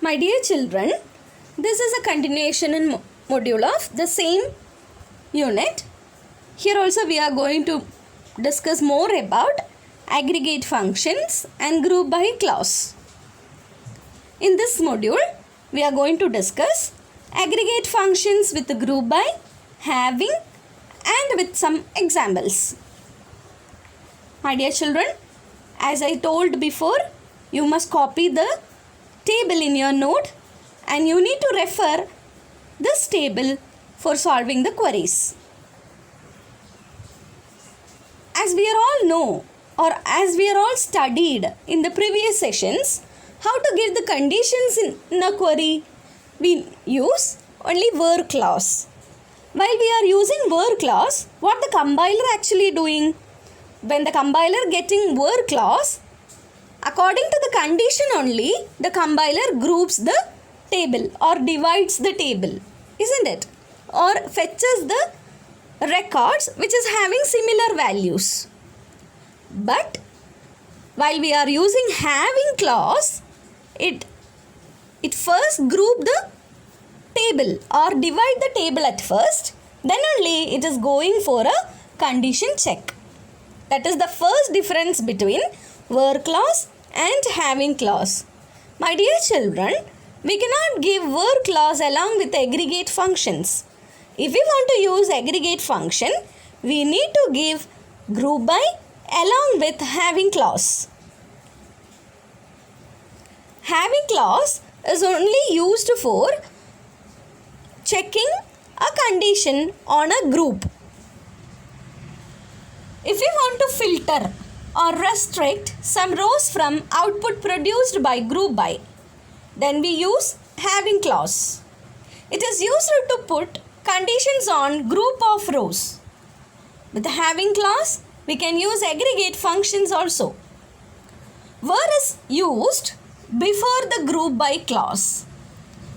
My dear children, this is a continuation and module of the same unit. Here also we are going to discuss more about aggregate functions and group by clause. In this module, we are going to discuss aggregate functions with the group by, having and with some examples. My dear children, as I told before, you must copy the table in your note and you need to refer this table for solving the queries. As we are all know, or as we are all studied in the previous sessions, how to give the conditions in a query, we use only were clause. While we are using were clause, what the compiler actually doing? When the compiler getting were clause, according to the condition only, the compiler groups the table or divides the table, isn't it? Or fetches the records which is having similar values. But while we are using having clause, it first group the table or divide the table at first, then only it is going for a condition check. That is the first difference between were clause and having clause. My dear children, we cannot give were clause along with aggregate functions. If we want to use aggregate function, we need to give group by along with having clause. Having clause is only used for checking a condition on a group. If we want to filter or restrict some rows from output produced by group by, then we use having clause. It is used to put conditions on group of rows. With the having clause, we can use aggregate functions also. Were is used before the group by clause.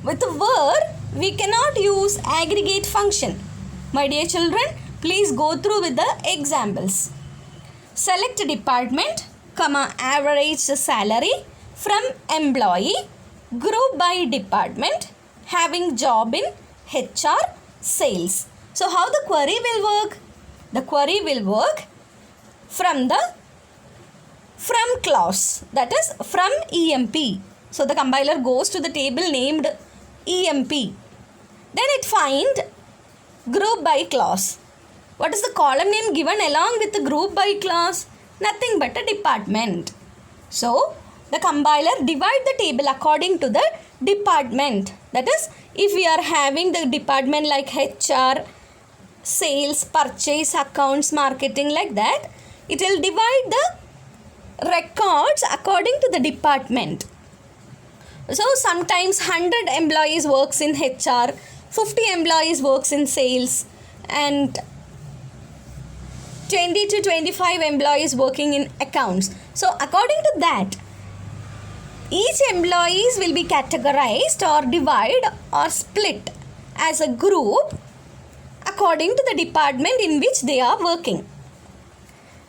With were, we cannot use aggregate function. My dear children, please go through with the examples. Select department, average salary from employee, group by department, having job in HR, sales. So how the query will work? The query will work from clause, that is from EMP. So the compiler goes to the table named EMP. Then it find group by clause. What is the column name given along with the group by clause? Nothing but a department. So the compiler divide the table according to the department. That is, if we are having the department like HR, sales, purchase, accounts, marketing, like that, it will divide the records according to the department. So sometimes 100 employees works in HR, 50 employees works in sales, and 20 to 25 employees working in accounts. So according to that, each employees will be categorized or divided or split as a group according to the department in which they are working.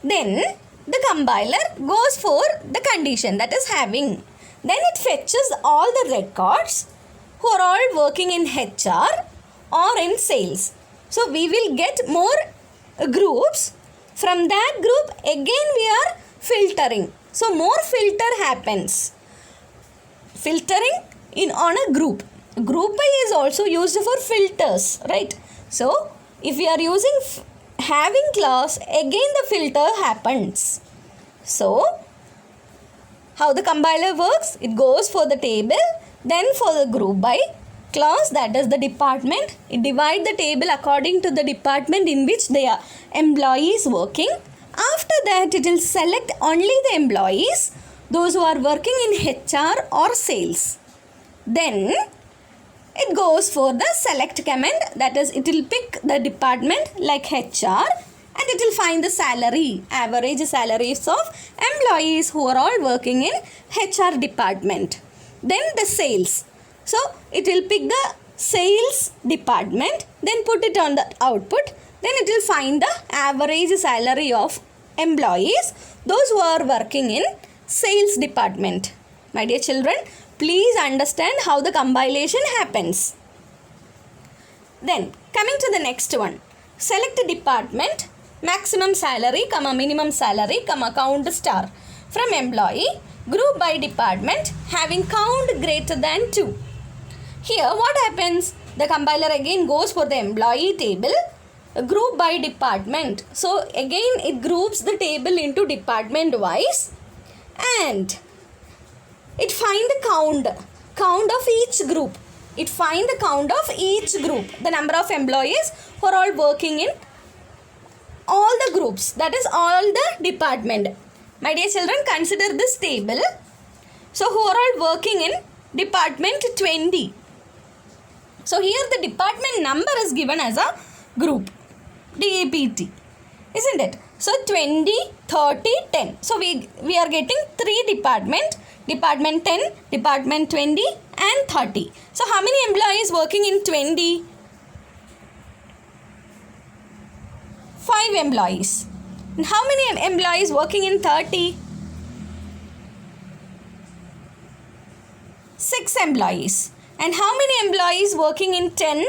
Then the compiler goes for the condition, that is having. Then it fetches all the records who are all working in HR or in sales. So we will get more groups. From that group again we are filtering. So more filter happens. Filtering on a group. Group by is also used for filters, right? So if we are using having clause, again the filter happens. So how the compiler works? It goes for the table, then for the group by clause, that is the department. It divides the table according to the department in which they are employees working. After that, it will select only the employees, those who are working in HR or sales. Then it goes for the select command, that is it will pick the department like HR and it will find the salary, average salaries of employees who are all working in HR department. Then the sales. So it will pick the sales department, then put it on the output. Then it will find the average salary of employees, those who are working in sales department. My dear children, Please understand how the compilation happens. Then coming to the next one. Select a department, maximum salary, minimum salary, count star from employee, group by department having count greater than 2. Here what happens? The compiler again goes for the employee table, group by department. So again it groups the table into department wise and it find the count of each group. It find the count of each group, the number of employees who are all working in all the groups, that is all the department. My dear children, consider this table. So who are all working in department 20. So here the department number is given as a group, DAPT, isn't it? So 20, 30, 10. So we are getting 3 department 10, department 20 and 30. So how many employees working in 20? 5 employees. And how many employees working in 30? 6 employees. And how many employees working in 10?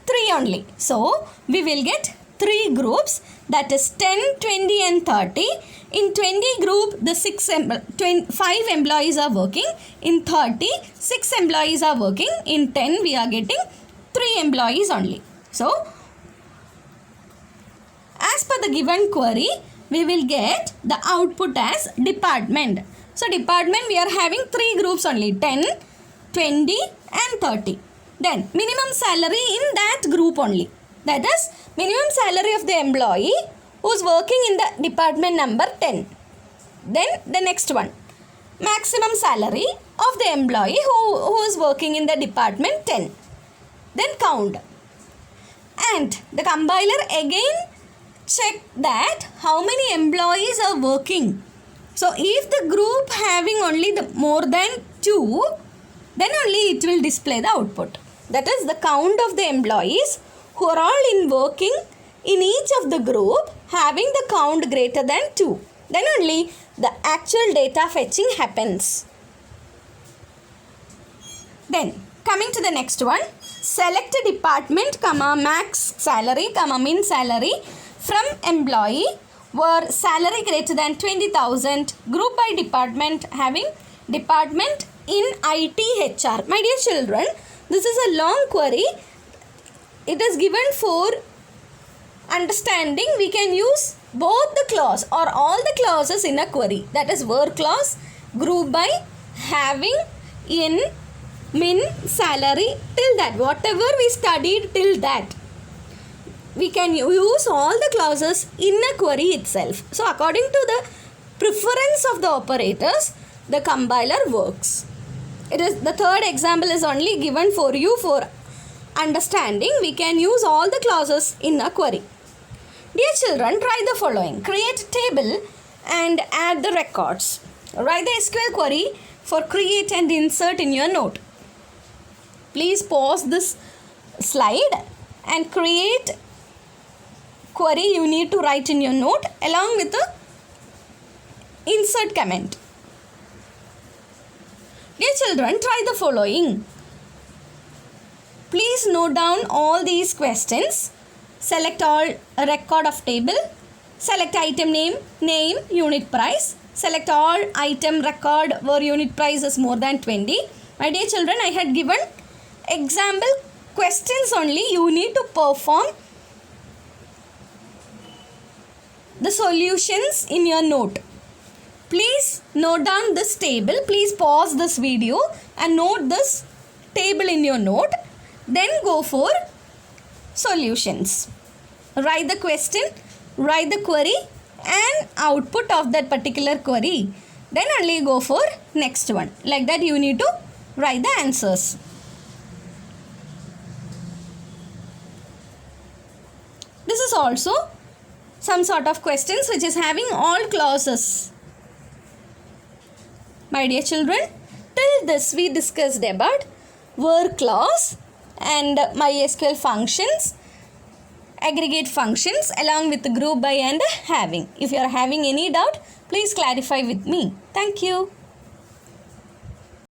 3 only. So we will get 3 groups, that is 10, 20 and 30. In 20 group, the 5 employees are working. In 30, 6 employees are working. In 10, we are getting 3 employees only. So, as per the given query, we will get the output as department. So, department we are having 3 groups only, 10, 20 and 30. Then, minimum salary in that group only. That is, minimum salary of the employee who is working in the department number 10. Then the next one, maximum salary of the employee who is working in the department 10. Then count. And the compiler again check that how many employees are working. So if the group having only the more than 2, then only it will display the output. That is the count of the employees who are all in working in each of the group having the count greater than 2. Then only the actual data fetching happens. Then coming to the next one, select a department, max salary, min salary from employee where salary greater than 20,000, group by department having department in IT HR. My dear children, this is a long query. It is given for understanding. We can use both the clause or all the clauses in a query. That is where clause, group by, having, in, min, salary, till that. Whatever we studied till that, we can use all the clauses in a query itself. So according to the preference of the operators, the compiler works. It is the third example is only given for you for understanding. We can use all the clauses in a query. Dear children, try the following. Create a table and add the records. Write the SQL query for create and insert in your note. Please pause this slide and create query you need to write in your note along with the insert comment. Dear children, try the following. Please note down all these questions. Select all record of table. Select item name, unit price. Select all item record where unit price is more than 20. My dear children, I had given example questions only. You need to perform the solutions in your note. Please note down this table. Please pause this video and note this table in your note. Then go for solutions. Write the question, write the query and output of that particular query. Then only go for next one. Like that you need to write the answers. This is also some sort of questions which is having all clauses. My dear children, till this we discussed about where clause and MySQL functions, aggregate functions along with the group by and having. If you are having any doubt, please clarify with me. Thank you.